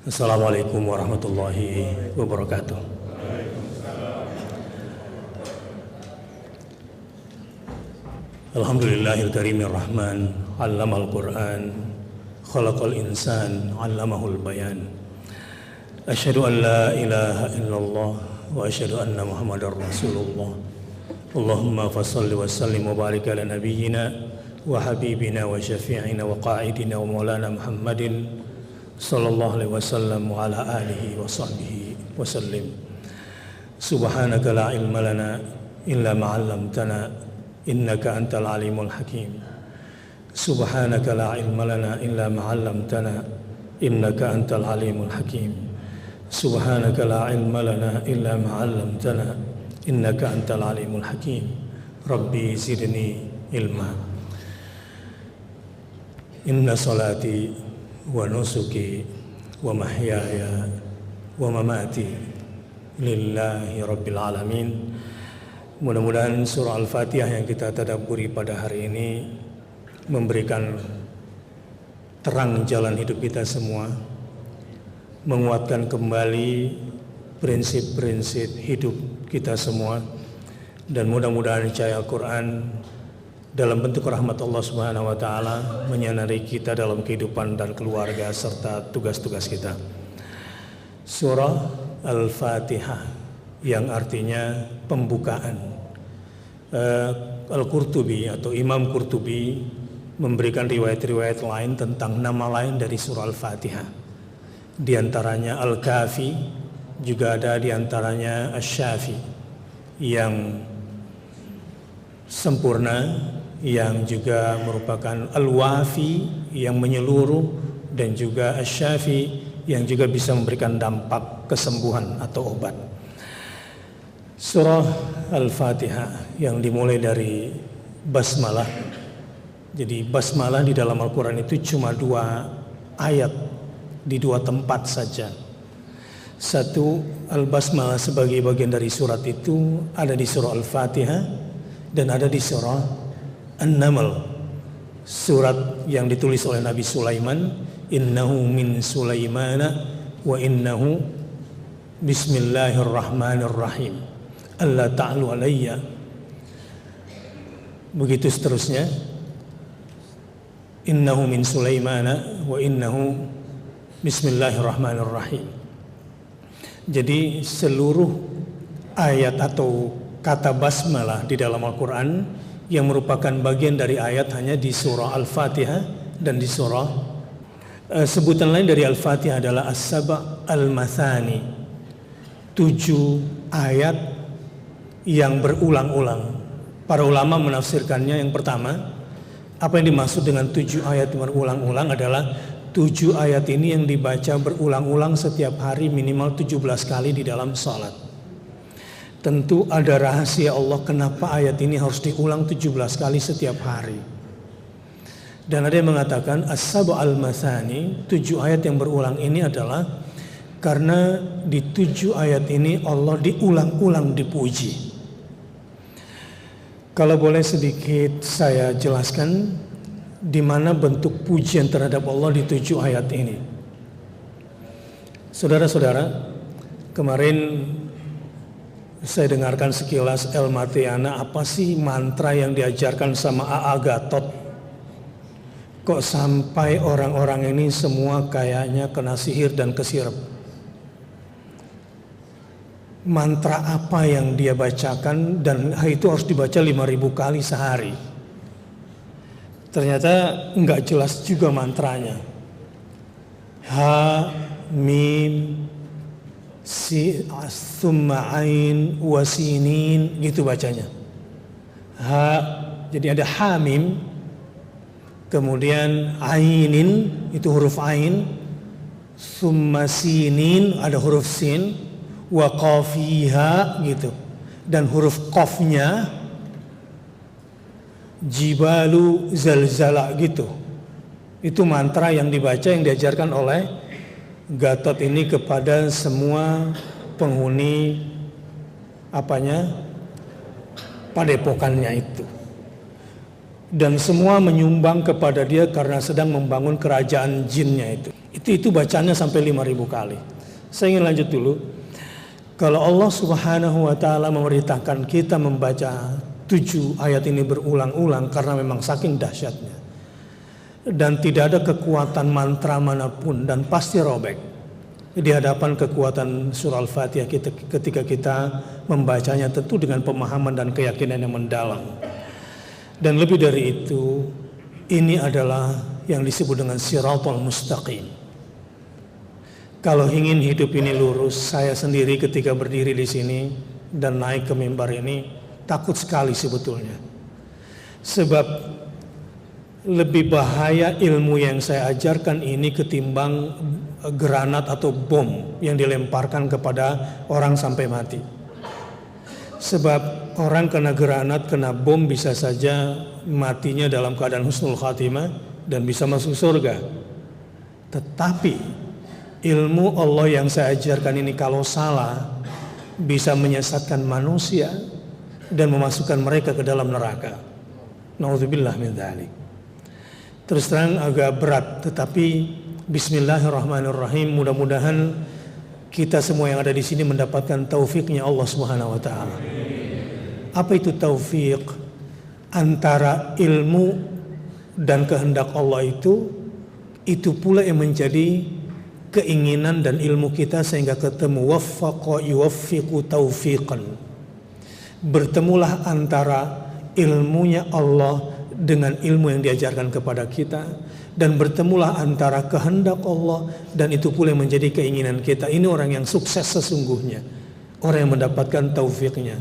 Assalamualaikum warahmatullahi wabarakatuh. Alhamdulillahil karimir rahman, 'allamal Qur'an, khalaqal insan, 'allamahul bayan. Asyhadu an la ilaha illallah wa asyhadu anna Muhammadar Rasulullah. Allahumma fashalli wa sallim wa barik ala nabiyyina wa habibina wa syafi'ina wa qa'idina wa maulana Muhammadin sallallahu alaihi wasallam wa ala alihi wa sahbihi wa sallim. Subhanaka la ilma lana illa ma 'allamtana innaka antal alimul hakim. Subhanaka la ilma lana illa ma 'allamtana innaka antal alimul hakim. Subhanaka la ilma lana illa ma 'allamtana innaka antal alimul hakim. Rabbi zidni ilma. Inna salati wa nusuki wa mahyaya wa mamati lillahi rabbil alamin. Mudah-mudahan surah Al-Fatihah yang kita tadabburi pada hari ini memberikan terang jalan hidup kita semua, menguatkan kembali prinsip-prinsip hidup kita semua, dan mudah-mudahan cahaya Al-Quran dalam bentuk rahmat Allah Subhanahu wa taala menyinari kita dalam kehidupan dan keluarga serta tugas-tugas kita. Surah Al-Fatihah yang artinya pembukaan. Al-Qurtubi atau Imam Qurtubi memberikan riwayat-riwayat lain tentang nama lain dari surah Al-Fatihah. Di antaranya Al-Kafi, juga ada di antaranya Asy-Syafi yang sempurna, yang juga merupakan Al-Wafi yang menyeluruh, dan juga Asy-Syafi yang juga bisa memberikan dampak kesembuhan atau obat. Surah Al-Fatihah yang dimulai dari basmalah. Jadi basmalah di dalam Al-Quran itu cuma 2 ayat di 2 tempat saja. Satu, Al-Basmalah sebagai bagian dari surat itu ada di surah Al-Fatihah dan ada di surah An-Naml, surat yang ditulis oleh Nabi Sulaiman. Innahu min Sulaimana wa innahu bismillahirrahmanirrahim alla ta'lu alayya. Begitu seterusnya. Innahu min Sulaimana wa innahu bismillahirrahmanirrahim. Jadi seluruh ayat atau kata basmalah di dalam Al-Quran yang merupakan bagian dari ayat hanya di surah Al-Fatihah dan di surah sebutan lain dari Al-Fatihah adalah As-Saba' Al-Mathani, 7 ayat yang berulang-ulang. Para ulama menafsirkannya, yang pertama, apa yang dimaksud dengan 7 ayat berulang-ulang adalah 7 ayat ini yang dibaca berulang-ulang setiap hari minimal 17 kali di dalam salat. Tentu ada rahasia Allah kenapa ayat ini harus diulang 17 kali setiap hari. Dan ada yang mengatakan As-Saba' Al-Mathani, 7 ayat yang berulang ini adalah karena di 7 ayat ini Allah diulang-ulang dipuji. Kalau boleh sedikit saya jelaskan di mana bentuk pujian terhadap Allah di 7 ayat ini. Saudara-saudara, kemarin saya dengarkan sekilas El Matiana, apa sih mantra yang diajarkan sama A.A. Gatot? Kok sampai orang-orang ini semua kayaknya kena sihir dan kesirep? Mantra apa yang dia bacakan, dan itu harus dibaca 5.000 kali sehari. Ternyata enggak jelas juga mantranya. Ha, mim, si, summa ain, wasinin, gitu bacanya. Ha, jadi ada ha mim, kemudian ainin, itu huruf ain, summa sinin, ada huruf sin, wa qafiha, gitu, dan huruf qafnya jibalu zalzala, gitu. Itu mantra yang dibaca, yang diajarkan oleh Gatot ini kepada semua penghuni padepokannya itu. dan semua menyumbang kepada dia karena sedang membangun kerajaan jinnya itu. Itu bacanya sampai 5.000 kali. Saya ingin lanjut dulu. Kalau Allah Subhanahu wa taala memerintahkan kita membaca 7 ayat ini berulang-ulang karena memang saking dahsyatnya. Dan tidak ada kekuatan mantra manapun dan pasti robek di hadapan kekuatan surah Al-Fatihah ketika kita membacanya, tentu dengan pemahaman dan keyakinan yang mendalam. Dan lebih dari itu, ini adalah yang disebut dengan siratal mustaqim. Kalau ingin hidup ini lurus, saya sendiri ketika berdiri di sini dan naik ke mimbar ini takut sekali sebetulnya. Sebab lebih bahaya ilmu yang saya ajarkan ini ketimbang granat atau bom yang dilemparkan kepada orang sampai mati. Sebab orang kena granat, kena bom bisa saja matinya dalam keadaan husnul khatimah dan bisa masuk surga. Tetapi ilmu Allah yang saya ajarkan ini kalau salah bisa menyesatkan manusia dan memasukkan mereka ke dalam neraka. Nauzubillah min dzalik. Terus terang agak berat, tetapi bismillahirrahmanirrahim, mudah-mudahan kita semua yang ada di sini mendapatkan taufiknya Allah Subhanahu wa taala. Apa itu taufik? Antara ilmu dan kehendak Allah itu pula yang menjadi keinginan dan ilmu kita sehingga ketemu. Waffaqa yuwaffiqu taufiqan. Bertemulah antara ilmunya Allah dengan ilmu yang diajarkan kepada kita, dan bertemulah antara kehendak Allah dan itu pula yang menjadi keinginan kita. Ini orang yang sukses sesungguhnya, orang yang mendapatkan taufiknya.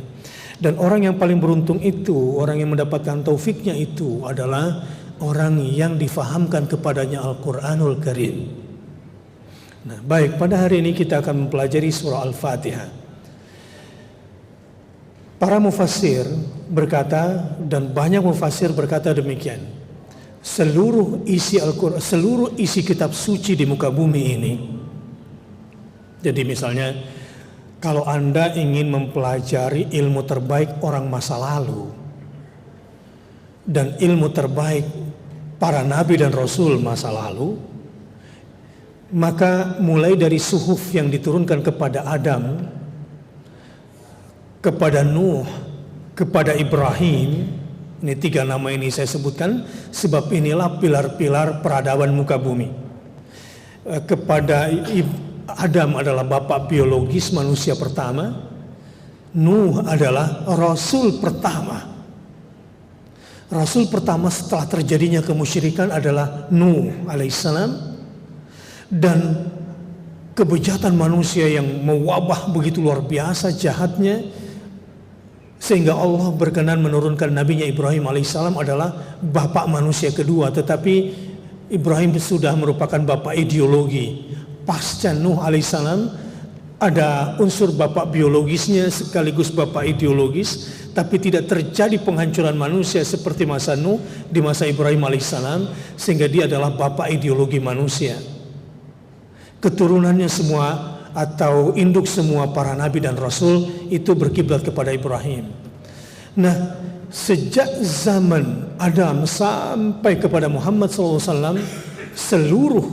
Dan orang yang paling beruntung itu, orang yang mendapatkan taufiknya itu adalah orang yang difahamkan kepadanya Al-Quranul Karim. Nah, baik, pada hari ini kita akan mempelajari surah Al-Fatihah. Para mufassir berkata, dan banyak mufassir berkata demikian, seluruh isi Al-Quran, seluruh isi kitab suci di muka bumi ini. Jadi misalnya, kalau Anda ingin mempelajari ilmu terbaik orang masa lalu dan ilmu terbaik para nabi dan rasul masa lalu, maka mulai dari suhuf yang diturunkan kepada Adam, kepada Nuh, kepada Ibrahim, ini 3 nama ini saya sebutkan sebab inilah pilar-pilar peradaban muka bumi. Kepada Adam adalah bapak biologis manusia pertama, Nuh adalah rasul pertama. Rasul pertama setelah terjadinya kemusyrikan adalah Nuh alaihissalam, dan kebejatan manusia yang mewabah begitu luar biasa jahatnya, sehingga Allah berkenan menurunkan nabinya Ibrahim alaihissalam adalah bapak manusia kedua. Tetapi Ibrahim sudah merupakan bapak ideologi. Pasca Nuh alaihissalam ada unsur bapak biologisnya sekaligus bapak ideologis, tapi tidak terjadi penghancuran manusia seperti masa Nuh di masa Ibrahim alaihissalam, sehingga dia adalah bapak ideologi manusia. Keturunannya semua atau induk semua para nabi dan rasul itu berkiblat kepada Ibrahim. Nah, sejak zaman Adam sampai kepada Muhammad SAW, seluruh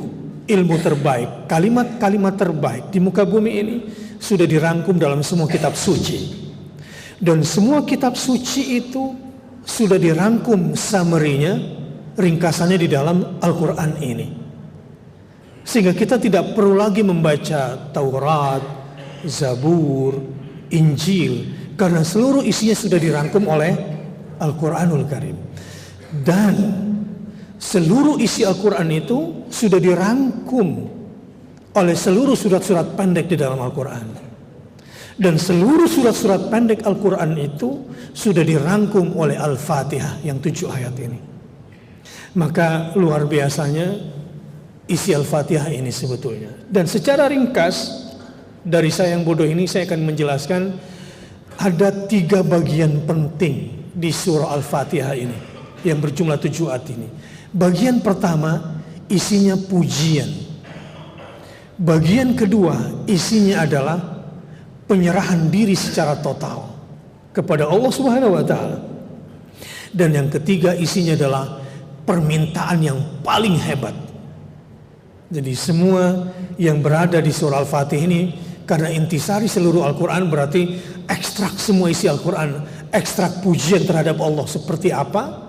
ilmu terbaik, kalimat-kalimat terbaik di muka bumi ini sudah dirangkum dalam semua kitab suci. Dan semua kitab suci itu sudah dirangkum summary-nya, ringkasannya di dalam Al-Quran ini. Sehingga kita tidak perlu lagi membaca Taurat, Zabur, Injil, karena seluruh isinya sudah dirangkum oleh Al-Quranul Karim. Dan seluruh isi Al-Quran itu sudah dirangkum oleh seluruh surat-surat pendek di dalam Al-Quran. Dan seluruh surat-surat pendek Al-Quran itu sudah dirangkum oleh Al-Fatihah yang 7 ayat ini. Maka luar biasanya isi Al-Fatihah ini sebetulnya. Dan secara ringkas dari saya yang bodoh ini, saya akan menjelaskan ada 3 bagian penting di surah Al-Fatihah ini yang berjumlah 7 ayat ini. Bagian pertama isinya pujian. Bagian kedua isinya adalah penyerahan diri secara total kepada Allah Subhanahu wa taala. Dan yang ketiga isinya adalah permintaan yang paling hebat. Jadi semua yang berada di surah Al-Fatih ini, karena intisari seluruh Al-Quran berarti ekstrak semua isi Al-Quran. Ekstrak pujian terhadap Allah seperti apa,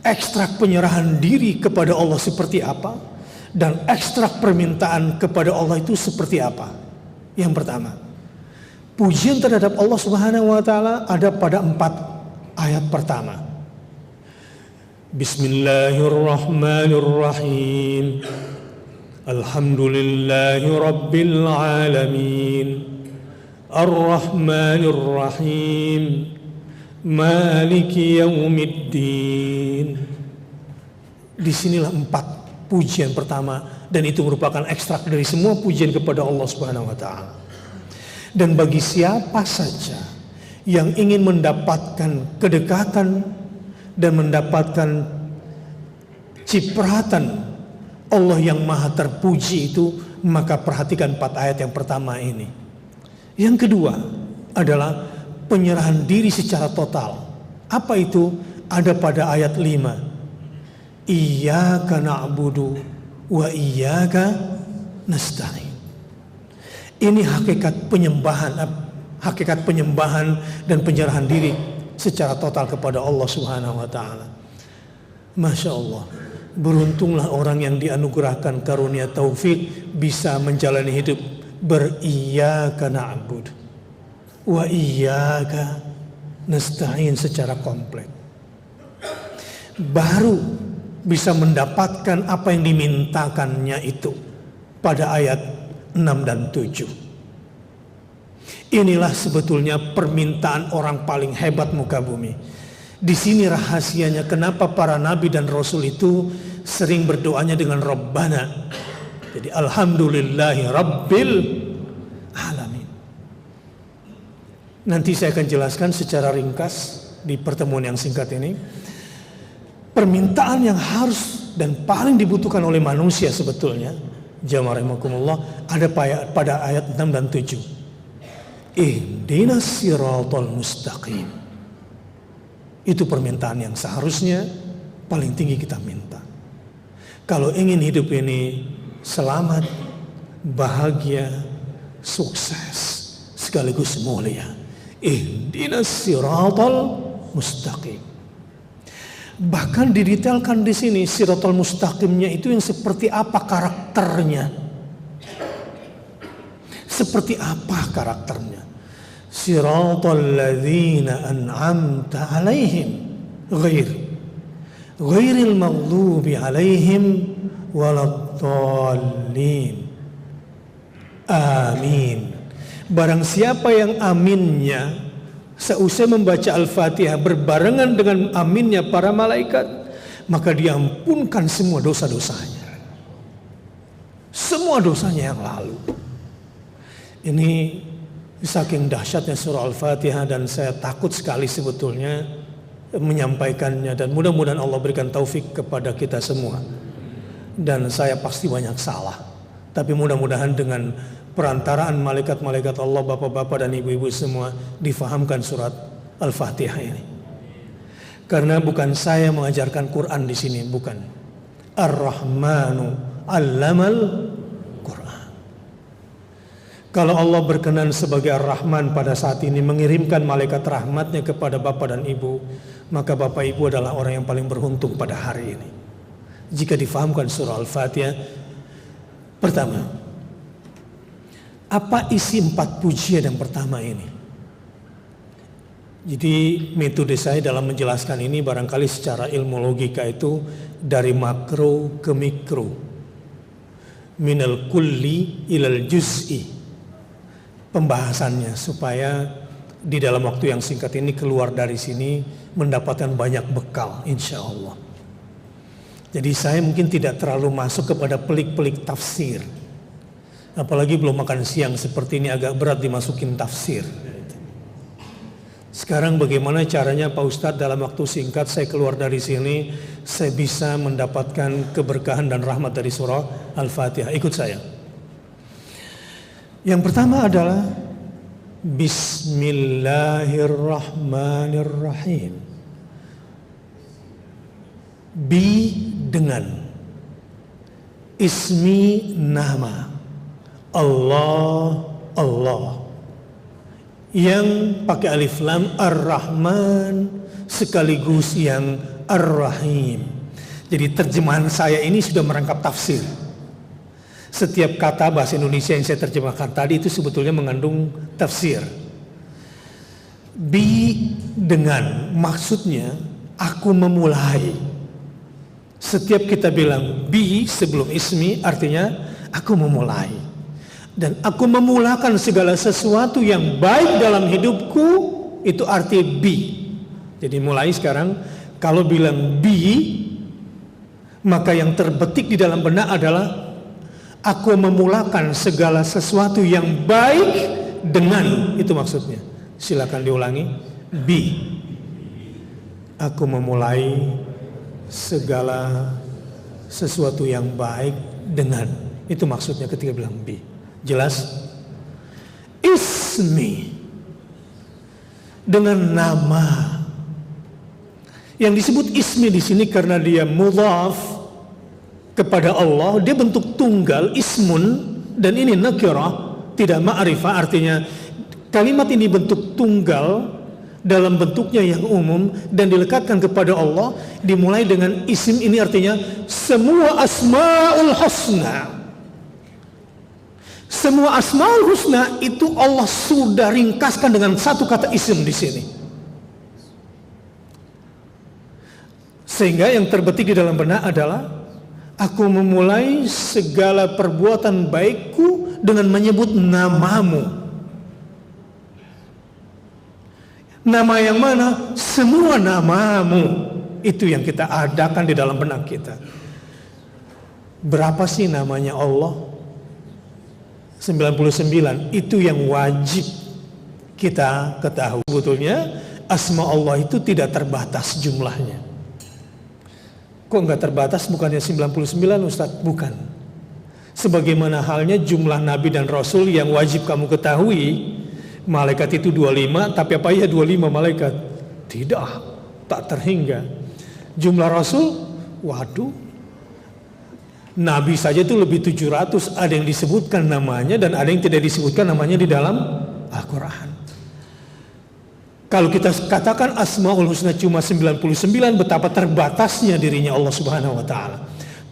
ekstrak penyerahan diri kepada Allah seperti apa, dan ekstrak permintaan kepada Allah itu seperti apa. Yang pertama, pujian terhadap Allah Subhanahu wa Ta'ala ada pada 4 ayat pertama. Bismillahirrahmanirrahim. Alhamdulillahi rabbil alamin. Ar-Rahmanir-Rahim. Maliki yaumiddin. Disinilah 4 pujian pertama, dan itu merupakan ekstrak dari semua pujian kepada Allah Subhanahu wa Ta'ala. Dan bagi siapa saja yang ingin mendapatkan kedekatan dan mendapatkan cipratan Allah yang maha terpuji itu, maka perhatikan 4 ayat yang pertama ini. Yang kedua adalah penyerahan diri secara total. Apa itu? Ada pada ayat 5. Iyyaka na'budu wa iyyaka nasta'in. Ini hakikat penyembahan dan penyerahan diri secara total kepada Allah Subhanahu wa Ta'ala. Masya Allah, beruntunglah orang yang dianugerahkan karunia taufik bisa menjalani hidup beriyyaka na'bud wa iyyaka nasta'in secara komplit. Baru bisa mendapatkan apa yang dimintakannya itu pada ayat 6 dan 7. Inilah sebetulnya permintaan orang paling hebat muka bumi. Di sini rahasianya kenapa para nabi dan rasul itu sering berdoanya dengan Rabbana. Jadi alhamdulillahi rabbil alamin. Nanti saya akan jelaskan secara ringkas di pertemuan yang singkat ini. Permintaan yang harus dan paling dibutuhkan oleh manusia sebetulnya, jamaah rahimakumullah, ada pada ayat 6 dan 7. Ihdinas siratal mustaqim. Itu permintaan yang seharusnya paling tinggi kita minta. Kalau ingin hidup ini selamat, bahagia, sukses, sekaligus mulia, ihdinas siratal mustaqim. Bahkan didetailkan di sini siratal mustaqimnya itu yang seperti apa karakternya. Seperti apa karakternya? Siratal ladzina an'amta alaihim ghairil maghdubi alaihim waladdallin. Amin. Barang siapa yang aminnya seusai membaca Al-Fatihah berbarengan dengan aminnya para malaikat, maka diampunkan semua dosa-dosanya. Semua dosanya yang lalu. Ini saking dahsyatnya surah Al-Fatihah, dan saya takut sekali sebetulnya menyampaikannya, dan mudah-mudahan Allah berikan taufik kepada kita semua. Dan saya pasti banyak salah, tapi mudah-mudahan dengan perantaraan malaikat-malaikat Allah, bapak-bapak dan ibu-ibu semua, difahamkan surat Al-Fatihah ini. Karena bukan saya mengajarkan Quran di sini, bukan. Ar-Rahmanu 'allamal Quran. Kalau Allah berkenan sebagai Ar-Rahman pada saat ini mengirimkan malaikat rahmatnya kepada bapak dan ibu, maka bapak ibu adalah orang yang paling beruntung pada hari ini. Jika difahamkan surah Al-Fatihah. Pertama, apa isi 4 pujian yang pertama ini? Jadi metode saya dalam menjelaskan ini barangkali secara ilmu logika itu dari makro ke mikro, minal kulli ilal juz'i, pembahasannya supaya di dalam waktu yang singkat ini keluar dari sini mendapatkan banyak bekal insya Allah. Jadi saya mungkin tidak terlalu masuk kepada pelik-pelik tafsir, apalagi belum makan siang seperti ini agak berat dimasukin tafsir. Sekarang bagaimana caranya Pak Ustadz dalam waktu singkat saya keluar dari sini, saya bisa mendapatkan keberkahan dan rahmat dari surah Al-Fatihah. Ikut saya. Yang pertama adalah Bismillahirrahmanirrahim. Bi dengan, ismi nama, Allah Allah, yang pakai alif lam, Ar-Rahman sekaligus yang Ar-Rahim. Jadi terjemahan saya ini sudah merangkap tafsir. Setiap kata bahasa Indonesia yang saya terjemahkan tadi itu sebetulnya mengandung tafsir. Bi dengan, maksudnya aku memulai. Setiap kita bilang bi sebelum ismi, artinya aku memulai. Dan aku memulakan segala sesuatu yang baik dalam hidupku, itu arti bi. Jadi mulai sekarang, kalau bilang bi, maka yang terbetik di dalam benak adalah aku memulakan segala sesuatu yang baik dengan, itu maksudnya. Silakan diulangi. Bi. Aku memulai segala sesuatu yang baik dengan. Itu maksudnya ketika bilang bi. Jelas? Ismi. Dengan nama. Yang disebut ismi di sini karena dia mudhaf kepada Allah, dia bentuk tunggal, ismun, dan ini nakirah, tidak ma'rifah, artinya kalimat ini bentuk tunggal dalam bentuknya yang umum dan dilekatkan kepada Allah, dimulai dengan isim. Ini artinya semua asmaul husna. Semua asmaul husna itu Allah sudah ringkaskan dengan satu kata isim di sini. Sehingga yang terbetik di dalam benak adalah aku memulai segala perbuatan baikku dengan menyebut namamu. Nama yang mana? Semua namamu. Itu yang kita adakan di dalam benak kita. Berapa sih namanya Allah? 99. Itu yang wajib kita ketahui. Sebetulnya asma Allah itu tidak terbatas jumlahnya. Kok nggak terbatas? Bukannya 99 Ustadz? Bukan. Sebagaimana halnya jumlah Nabi dan Rasul yang wajib kamu ketahui. Malaikat itu 25, tapi apa ya 25 malaikat? Tidak, tak terhingga. Jumlah Rasul, waduh, Nabi saja itu lebih 700. Ada yang disebutkan namanya dan ada yang tidak disebutkan namanya di dalam Al-Quran. Kalau kita katakan Asmaul Husna cuma 99, betapa terbatasnya dirinya Allah Subhanahu wa taala.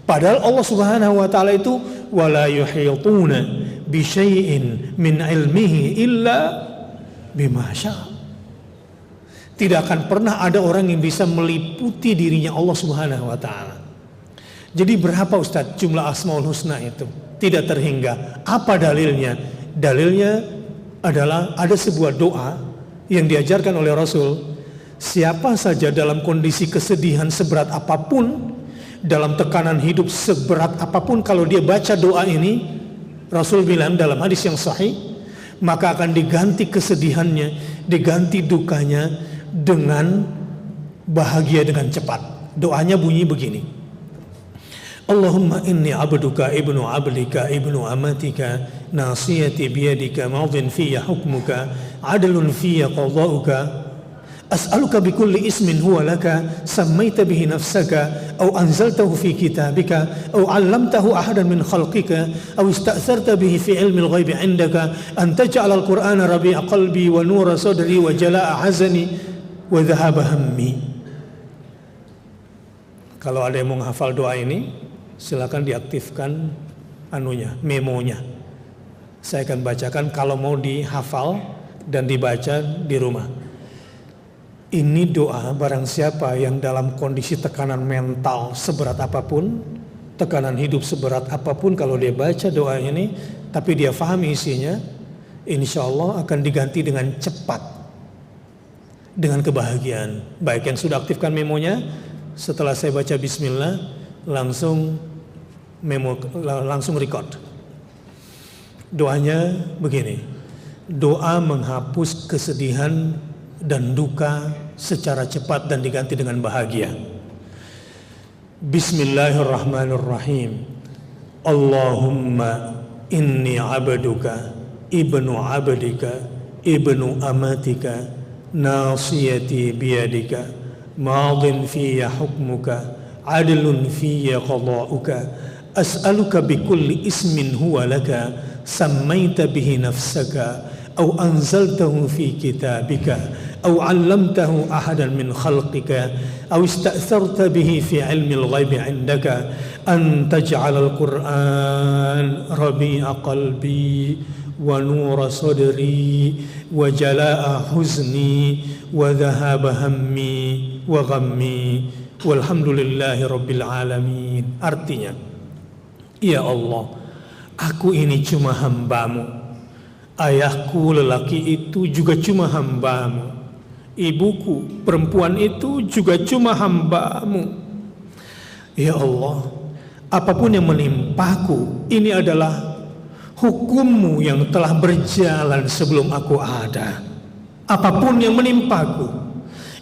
Padahal Allah Subhanahu wa taala itu wala yuhituna bi syai'in min ilmihi illa bima syaa. Tidak akan pernah ada orang yang bisa meliputi dirinya Allah Subhanahu wa taala. Jadi berapa Ustaz jumlah Asmaul Husna itu? Tidak terhingga. Apa dalilnya? Dalilnya adalah ada sebuah doa yang diajarkan oleh Rasul. Siapa saja dalam kondisi kesedihan seberat apapun, dalam tekanan hidup seberat apapun, kalau dia baca doa ini, Rasul bilang dalam hadis yang sahih, maka akan diganti kesedihannya, diganti dukanya dengan bahagia dengan cepat. Doanya bunyi begini: Allahumma inni abduka ibnu abdika ibnu amatika nasiyati biyadika madhin fiyya hukmuka adlun fiyya qada'uka as'aluka bikulli ismin huwa laka sammaita bihi nafsaka aw anzaltahu fi kitabika aw 'allamtahu ahadan min khalqika aw ista'tharta bihi fi 'ilmi al-ghaibi 'indaka an taj'ala al-Qur'ana rabi'a qalbi wa nura sadri wa jalaa'a hazani wa dhahaba hammi. Kalau ada yang mau menghafal doa ini, silakan diaktifkan memonya. Saya akan bacakan kalau mau dihafal dan dibaca di rumah. Ini doa barang siapa yang dalam kondisi tekanan mental seberat apapun, tekanan hidup seberat apapun, kalau dia baca doa ini tapi dia pahami isinya, insya Allah akan diganti dengan cepat dengan kebahagiaan. Baik yang sudah aktifkan memonya, setelah saya baca bismillah langsung record. Doanya begini: doa menghapus kesedihan dan duka secara cepat dan diganti dengan bahagia. Bismillahirrahmanirrahim. Allahumma inni abduka ibnu abdika ibnu amatika nasiyati biyadika madin fiyya hukmuka adlun fiyya qada'uka as'aluka bikulli ismin huwa laka sammaita bihi nafsaka aw anzaltahu fi kitabika aw 'allamtahu ahadan min khalqika aw ista'tharta bihi fi 'ilmi al-ghaibi 'indaka an taj'ala al-Qur'an rabi'a qalbi wa nura sadri wa jalaa huzni wa dhahaba hammi wa ghammi walhamdulillahi rabbil alamin. Artinya, ya Allah, aku ini cuma hamba-Mu. Ayahku lelaki itu juga cuma hamba-Mu. Ibuku perempuan itu juga cuma hamba-Mu. Ya Allah, apapun yang menimpaku, ini adalah hukum-Mu yang telah berjalan sebelum aku ada. Apapun yang menimpaku,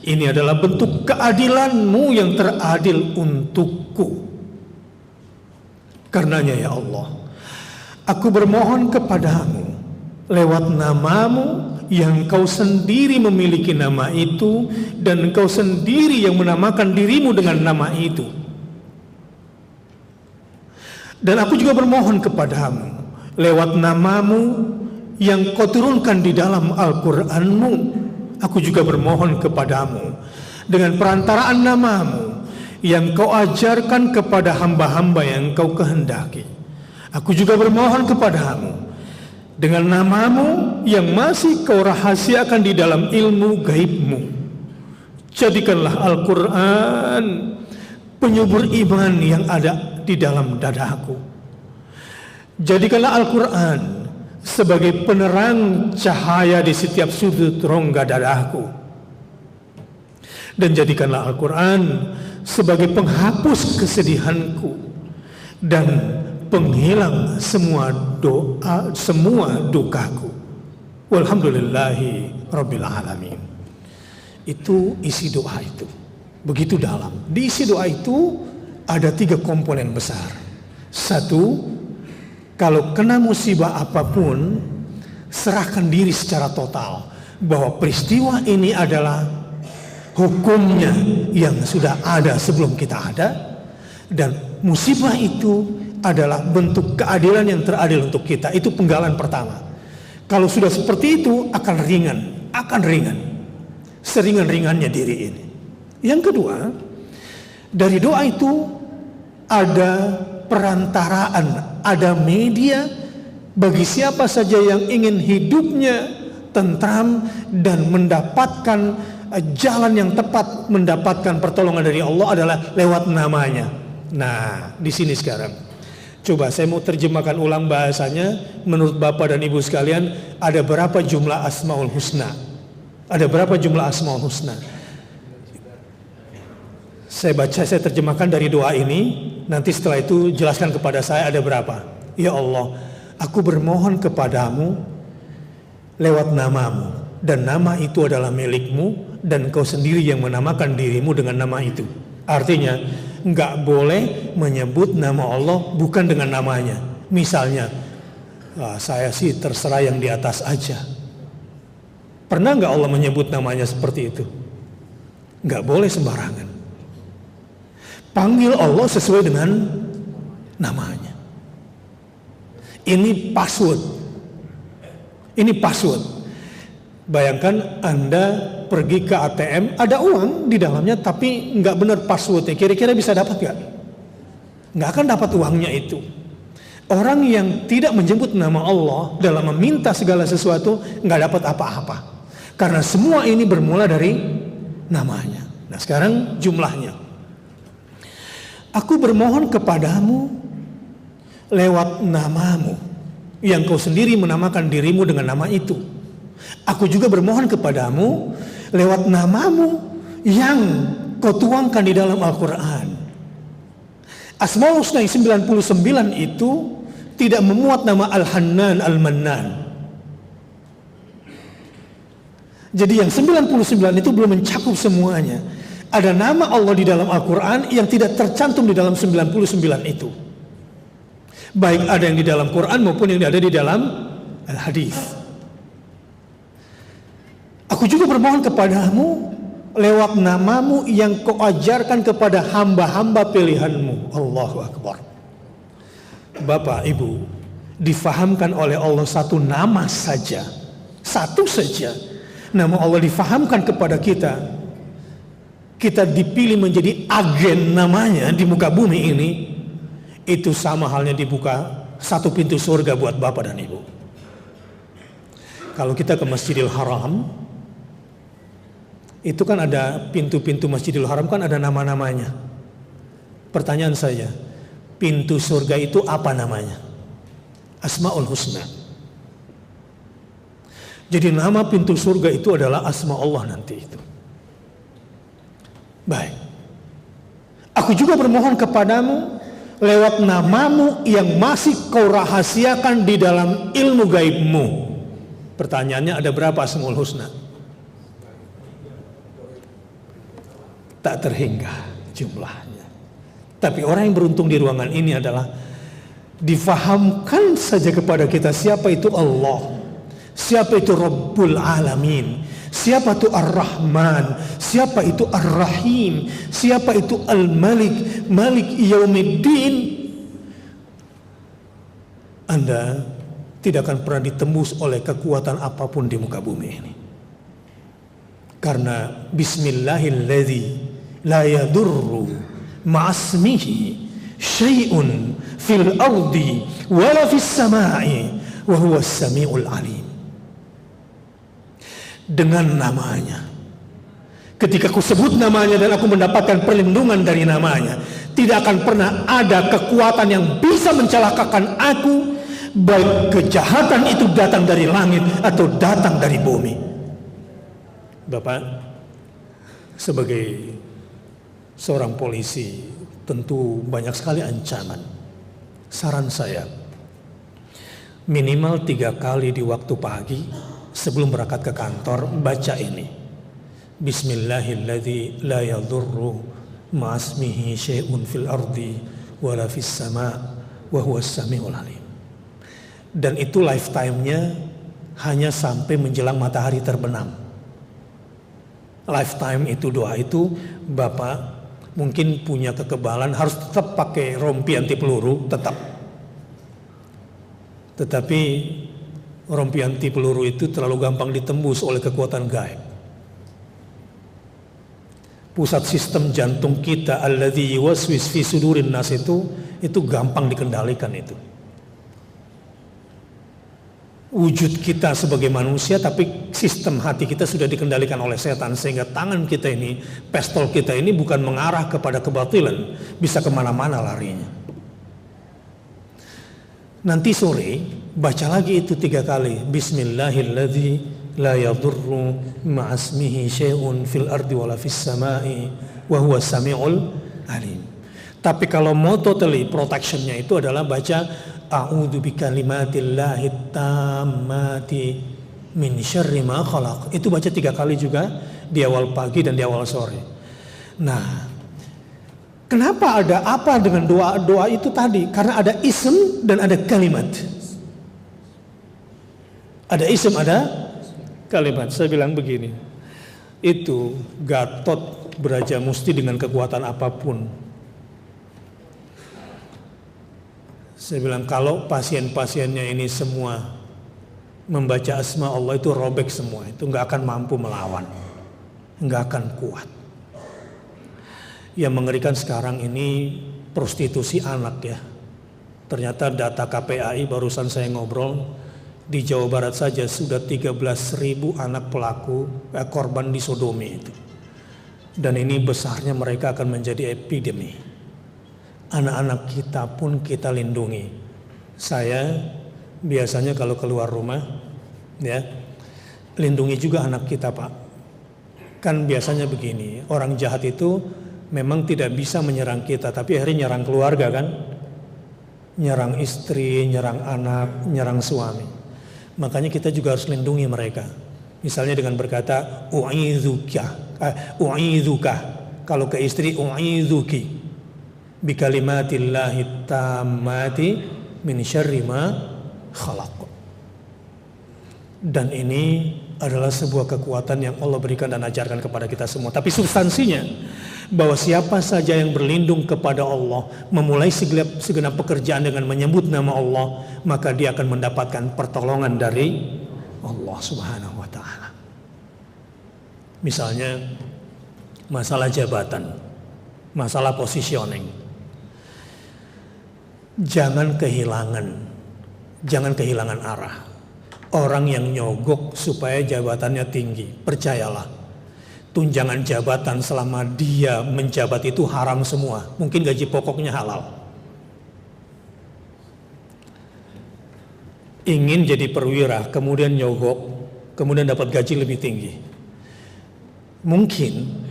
ini adalah bentuk keadilan-Mu yang teradil untukku. Karenanya ya Allah, aku bermohon kepadamu lewat nama-Mu yang Kau sendiri memiliki nama itu, dan Kau sendiri yang menamakan dirimu dengan nama itu. Dan aku juga bermohon kepadamu lewat nama-Mu yang Kau turunkan di dalam Al-Quran-Mu. Aku juga bermohon kepadamu dengan perantaraan nama-Mu yang Kau ajarkan kepada hamba-hamba yang Kau kehendaki. Aku juga bermohon kepadamu dengan nama-Mu yang masih Kau rahasiakan di dalam ilmu gaib-Mu. Jadikanlah Al-Quran penyubur iman yang ada di dalam dadaku. Jadikanlah Al-Quran sebagai penerang cahaya di setiap sudut rongga dadaku. Dan jadikanlah Al-Quran sebagai penghapus kesedihanku dan penghilang semua doa, semua dukaku. Walhamdulillahi rabbil alamin. Itu isi doa itu. Begitu dalam. Di isi doa itu ada 3 komponen besar. 1, kalau kena musibah apapun, serahkan diri secara total bahwa peristiwa ini adalah hukumnya yang sudah ada sebelum kita ada, dan musibah itu adalah bentuk keadilan yang teradil untuk kita. Itu penggalan pertama. Kalau sudah seperti itu akan ringan, seringan-ringannya diri ini. Yang kedua, dari doa itu ada perantaraan, ada media bagi siapa saja yang ingin hidupnya tentram dan mendapatkan jalan yang tepat, mendapatkan pertolongan dari Allah adalah lewat namanya. Nah, di sini sekarang coba saya mau terjemahkan ulang bahasanya. Menurut Bapak dan Ibu sekalian, ada berapa jumlah Asmaul Husna? Ada berapa jumlah Asmaul Husna? Saya terjemahkan dari doa ini. Nanti setelah itu jelaskan kepada saya ada berapa. Ya Allah, aku bermohon kepadamu lewat nama-Mu, dan nama itu adalah milik-Mu, dan Kau sendiri yang menamakan dirimu dengan nama itu. Artinya, nggak boleh menyebut nama Allah bukan dengan namanya. Misalnya, saya sih terserah yang di atas aja. Pernah nggak Allah menyebut namanya seperti itu? Nggak boleh sembarangan. Panggil Allah sesuai dengan namanya. Ini password. Ini password. Bayangkan Anda pergi ke ATM, ada uang di dalamnya tapi nggak benar passwordnya. Kira-kira bisa dapat nggak? Nggak akan dapat uangnya itu. Orang yang tidak menyebut nama Allah dalam meminta segala sesuatu nggak dapat apa-apa. Karena semua ini bermula dari namanya. Nah sekarang jumlahnya. Aku bermohon kepadamu lewat nama-Mu yang Kau sendiri menamakan dirimu dengan nama itu. Aku juga bermohon kepadamu lewat nama-Mu yang Kau tuangkan di dalam Al-Quran. Asmaul Husna 99 itu tidak memuat nama Al-Hannan, Al-Mannan. Jadi yang 99 itu belum mencakup semuanya. Ada nama Allah di dalam Al-Quran yang tidak tercantum di dalam 99 itu. Baik ada yang di dalam Quran maupun yang ada di dalam Al-Hadis. Aku juga bermohon kepadamu lewat namamu yang kau ajarkan kepada hamba-hamba pilihanmu. Allahu Akbar. Bapak, Ibu, difahamkan oleh Allah satu nama saja. Satu saja. Nama Allah difahamkan kepada kita. Kita dipilih menjadi agen namanya di muka bumi ini. Itu sama halnya dibuka satu pintu surga buat Bapak dan Ibu. Kalau kita ke Masjidil Haram, itu kan ada pintu-pintu Masjidil Haram kan ada nama-namanya. Pertanyaan saya, pintu surga itu apa namanya? Asmaul Husna. Jadi nama pintu surga itu adalah asma Allah nanti itu. Baik. Aku juga bermohon kepadamu lewat namamu yang masih kau rahasiakan di dalam ilmu gaibmu. Pertanyaannya, ada berapa Asmaul Husna? Tak terhingga jumlahnya. Tapi orang yang beruntung di ruangan ini adalah difahamkan saja kepada kita siapa itu Allah, siapa itu Rabbul Alamin, siapa itu Ar-Rahman, siapa itu Ar-Rahim, siapa itu Al-Malik, Malik Yaumiddin. Anda tidak akan pernah ditembus oleh kekuatan apapun di muka bumi ini. Karena Bismillahilladzi la yadurru ma'asmihi syai'un fil ardi wala fis sama'i wa huwas sami'ul alim. Dengan namanya, ketika aku sebut namanya dan aku mendapatkan perlindungan dari namanya, tidak akan pernah ada kekuatan yang bisa mencelakakan aku, baik kejahatan itu datang dari langit atau datang dari bumi. Bapak, sebagai seorang polisi tentu banyak sekali ancaman. Saran saya, minimal 3 kali di waktu pagi sebelum berangkat ke kantor baca ini. Bismillahilladzi la yadurru ma'asmihi syai'un fil ardi wala fis sama' wa huwas sami'ul alim. Dan itu lifetime-nya hanya sampai menjelang matahari terbenam. Lifetime itu doa itu, Bapak mungkin punya kekebalan harus tetap pakai rompi anti peluru, tetap. Tetapi rompi anti peluru itu terlalu gampang ditembus oleh kekuatan gaib. Pusat sistem jantung kita alladzi yuwaswis fi sudurin nas itu gampang dikendalikan itu. Wujud kita sebagai manusia, tapi sistem hati kita sudah dikendalikan oleh setan, sehingga tangan kita ini, pistol kita ini bukan mengarah kepada kebatilan, bisa kemana-mana larinya. Nanti sore baca lagi itu 3 kali. Bismillahilladzi la yadurru ma'asmihi syai'un fil ardi wala fis sama'i wa huwas sami'ul alim. Tapi kalau mau totally protectionnya itu adalah baca A'udzu bikalimatillahi tammati min syarri ma khalaq. Itu baca 3 kali juga di awal pagi dan di awal sore. Nah, kenapa ada apa dengan doa-doa itu tadi? Karena ada ism dan ada kalimat. Ada ism, ada kalimat. Saya bilang begini, itu Gatot Brajamusti dengan kekuatan apapun. Saya bilang kalau pasien-pasiennya ini semua membaca asma Allah itu robek semua, itu nggak akan mampu melawan, nggak akan kuat. Yang mengerikan sekarang ini prostitusi anak ya. Ternyata data KPAI barusan saya ngobrol, di Jawa Barat saja sudah 13.000 anak pelaku korban disodomi itu. Dan ini besarnya mereka akan menjadi epidemi. Anak-anak kita pun kita lindungi. Saya biasanya kalau keluar rumah ya, lindungi juga anak kita, Pak. Kan biasanya begini, orang jahat itu memang tidak bisa menyerang kita, tapi akhirnya nyerang keluarga kan, nyerang istri, nyerang anak, nyerang suami. Makanya kita juga harus lindungi mereka. Misalnya dengan berkata u'idzuka, kalau ke istri u'idzuki bikalimatillahi tammati min syarri ma khalaq. Dan ini adalah sebuah kekuatan yang Allah berikan dan ajarkan kepada kita semua. Tapi substansinya, bahwa siapa saja yang berlindung kepada Allah, memulai segenap pekerjaan dengan menyebut nama Allah, maka dia akan mendapatkan pertolongan dari Allah Subhanahu wa Ta'ala. Misalnya masalah jabatan, masalah positioning. Jangan kehilangan arah. Orang yang nyogok supaya jabatannya tinggi, percayalah, tunjangan jabatan selama dia menjabat itu haram semua. Mungkin gaji pokoknya halal. Ingin jadi perwira, kemudian nyogok, kemudian dapat gaji lebih tinggi. Mungkin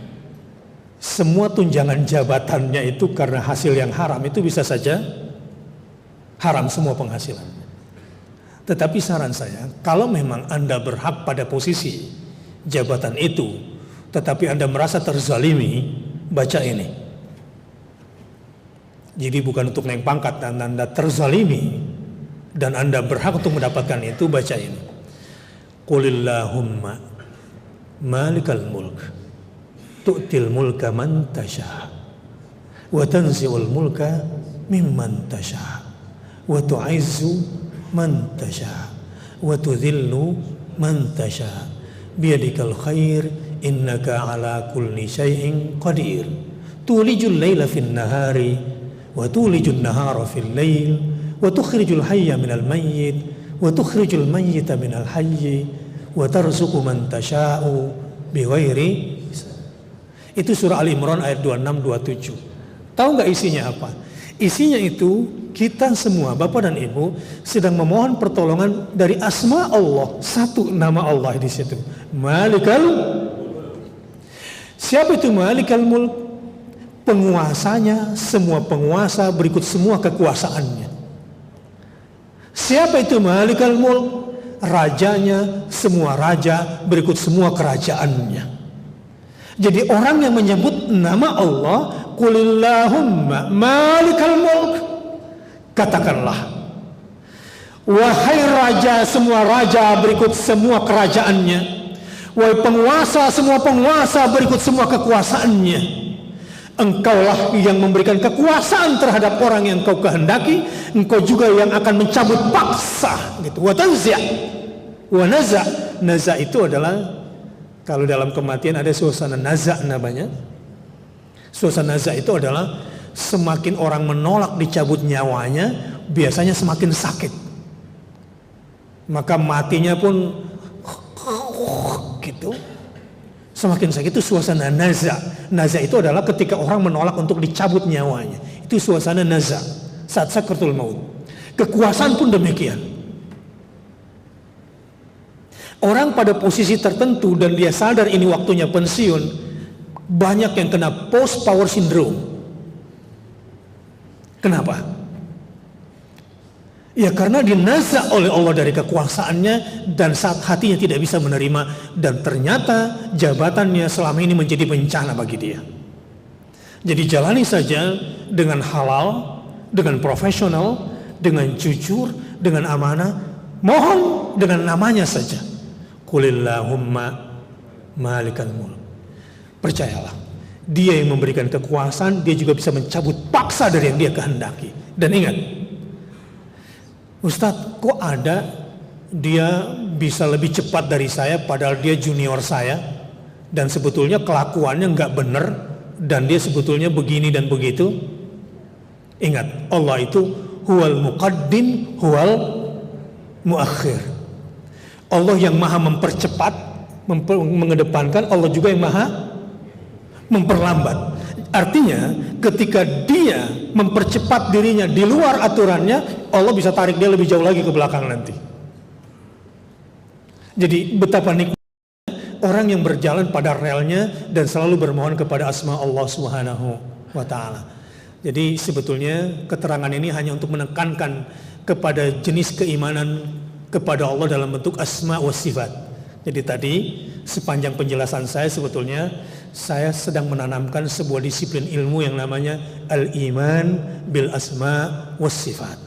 semua tunjangan jabatannya itu karena hasil yang haram, itu bisa saja haram semua penghasilan. Tetapi saran saya, kalau memang Anda berhak pada posisi jabatan itu, tetapi Anda merasa terzalimi, baca ini. Jadi bukan untuk naik pangkat dan Anda terzalimi dan Anda berhak untuk mendapatkan itu, baca ini. Qulillahumma malikal mulk tu'til mulka man tasha wa tanzi'ul mulka mimman tasha wa tu'izzu man tasha wa tudhillu man tasha biyadikal khair innaka ala kulli syai'in qadir tulijul laila fin nahari wa tulijul nahara fil lail wa tukhrijul hayya minal mayyit wa tukhrijul mayyita minal hayyi wa tarzuqu man tasha'u bighairi. Itu surah Ali Imran ayat 26-27. Tahu nggak isinya apa? Isinya itu kita semua, Bapak dan Ibu, sedang memohon pertolongan dari asma Allah. Satu nama Allah di situ. Malikal. Siapa itu Malikal Mulk? Penguasanya, semua penguasa berikut semua kekuasaannya. Siapa itu Malikal Mulk? Rajanya, semua raja berikut semua kerajaannya. Jadi orang yang menyebut nama Allah, Qulillahumma Malikal Mulk, katakanlah, wahai raja, semua raja berikut semua kerajaannya. Wahai penguasa, semua penguasa berikut semua kekuasaannya. Engkaulah yang memberikan kekuasaan terhadap orang yang kau kehendaki. Engkau juga yang akan mencabut paksa gitu. Wa tanzi' wa naza'. Naza' itu adalah, kalau dalam kematian ada suasana naza' namanya. Suasana naza' itu adalah semakin orang menolak dicabut nyawanya, biasanya semakin sakit. Maka matinya pun gitu. Semakin sakit, itu suasana naza'. Naza' itu adalah ketika orang menolak untuk dicabut nyawanya. Itu suasana naza' saat sakratul maut. Kekuasaan pun demikian. Orang pada posisi tertentu dan dia sadar ini waktunya pensiun, banyak yang kena post power syndrome. Kenapa? Ya karena dinazak oleh Allah dari kekuasaannya dan saat hatinya tidak bisa menerima, dan ternyata jabatannya selama ini menjadi bencana bagi dia. Jadi jalani saja dengan halal, dengan profesional, dengan jujur, dengan amanah. Mohon dengan namanya saja. Qulillahumma malikal mulk. Percayalah, dia yang memberikan kekuasaan, dia juga bisa mencabut paksa dari yang dia kehendaki. Dan ingat, Ustadz, kok ada dia bisa lebih cepat dari saya padahal dia junior saya, dan sebetulnya kelakuannya nggak benar, dan dia sebetulnya begini dan begitu. Ingat, Allah itu huwal muqaddim huwal muakhir. Allah yang maha mempercepat, mengedepankan, Allah juga yang maha memperlambat. Artinya ketika dia mempercepat dirinya di luar aturannya, Allah bisa tarik dia lebih jauh lagi ke belakang nanti. Jadi betapa nikmatnya orang yang berjalan pada relnya dan selalu bermohon kepada asma Allah Subhanahu wa ta'ala. Jadi sebetulnya keterangan ini hanya untuk menekankan kepada jenis keimanan kepada Allah dalam bentuk asma wa sifat. Jadi tadi sepanjang penjelasan saya sebetulnya saya sedang menanamkan sebuah disiplin ilmu yang namanya al-iman bil asma was sifat.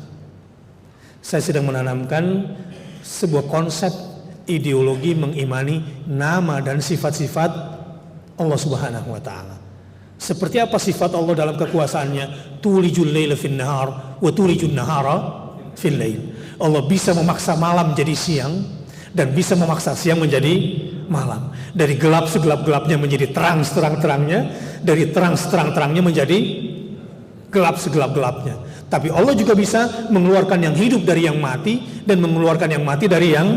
Saya sedang menanamkan sebuah konsep ideologi mengimani nama dan sifat-sifat Allah Subhanahu wa taala. Seperti apa sifat Allah dalam kekuasaannya? Tulijul laila fin nahar wa tulijun nahara fil lail. Allah bisa memaksa malam jadi siang dan bisa memaksa siang menjadi malam. Dari gelap segelap-gelapnya menjadi terang seterang-terangnya, dari terang seterang-terangnya menjadi gelap segelap-gelapnya. Tapi Allah juga bisa mengeluarkan yang hidup dari yang mati dan mengeluarkan yang mati dari yang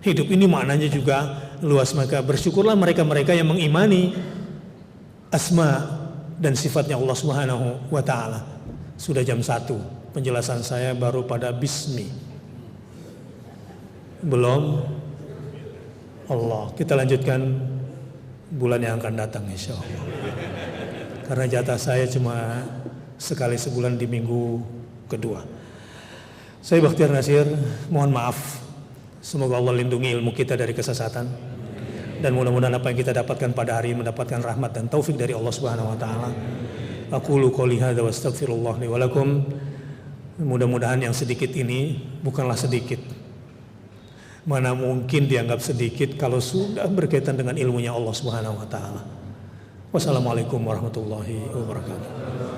hidup. Ini maknanya juga luas. Maka bersyukurlah mereka-mereka yang mengimani asma dan sifatnya Allah Subhanahu wa taala. Sudah jam 1. Penjelasan saya baru pada bismi. Belum Allah. Kita lanjutkan bulan yang akan datang insyaallah. Karena jatah saya cuma sekali sebulan di minggu kedua. Saya Bakhtiar Nasir, mohon maaf. Semoga Allah lindungi ilmu kita dari kesesatan. Dan mudah-mudahan apa yang kita dapatkan pada hari ini mendapatkan rahmat dan taufik dari Allah Subhanahu wa taala. Aqulu qouli hadza wa astaghfirullah li wa lakum. Mudah-mudahan yang sedikit ini bukanlah sedikit. Mana mungkin dianggap sedikit kalau sudah berkaitan dengan ilmunya Allah Subhanahu wa taala. Wassalamualaikum warahmatullahi wabarakatuh.